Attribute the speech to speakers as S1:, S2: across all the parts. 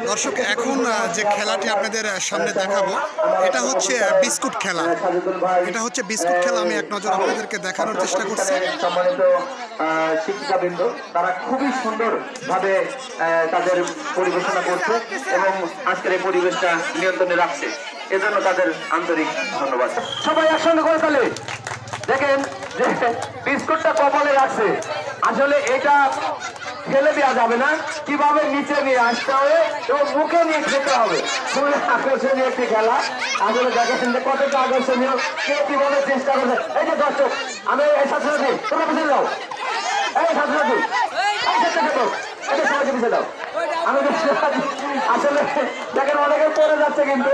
S1: দর্শক এখন যে খেলাটি আপনাদের সামনে দেখাবো এটা হচ্ছে বিস্কুট খেলা। এটা হচ্ছে বিস্কুট খেলা। আমি এক নজর আপনাদেরকে দেখানোর চেষ্টা করছি।
S2: সম্মানিত শিক্ষিকাবৃন্দ তারা খুবই সুন্দরভাবে তাদের পরিবেশনা করছে এবং আজকের এই পরিবেশটা নিয়ন্ত্রণে রাখছে, এজন্য তাদের আন্তরিক ধন্যবাদ। সবাই একসঙ্গে করে তাহলে দেখেন যে বিস্কুটটা কপালে রাখছে, আসলে এটা ফেলে দেওয়া যাবে না, কিভাবে নিচে নিয়ে আসতে হবে এবং মুখে নিয়ে খেতে হবে। খুবই আকর্ষণীয় একটি খেলা। আসলে দেখেন যে কতটা আকর্ষণীয়, কে কিভাবে চেষ্টা করছে। এই যে দর্শক, আমি এই ছাত্রছাত্রী তোমরা পিছিয়ে যাও, এই ছাত্রছাত্রী এটা সবাইকে পিছিয়ে দাও। আমি আসলে দেখেন অনেকে পড়ে যাচ্ছে, কিন্তু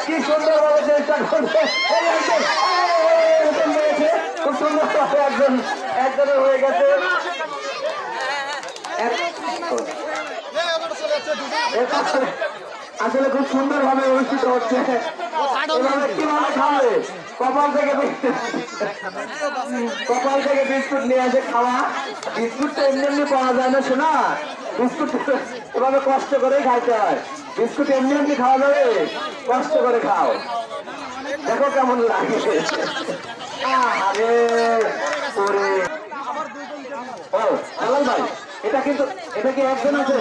S2: কি সুন্দরভাবে চেষ্টা করছে। খুব সুন্দরভাবে একজনের হয়ে গেছে। আসলে খুব সুন্দর ভাবে অনুষ্ঠিত হচ্ছে। কিভাবে খাবে? কপাল থেকে বিস্কুট নিয়ে আসে খাওয়া। বিস্কুটটা এমনি এমনি পাওয়া যায় না, শোনা। বিস্কুট এভাবে কষ্ট করে খাইতে হয়। বিস্কুট এমনি এমনি খাওয়া যাবে? কষ্ট করে খাও, দেখো কেমন লাগে। আরে ওরে ও আলাল ভাই, এটা কিন্তু এটা কি একজন আছে?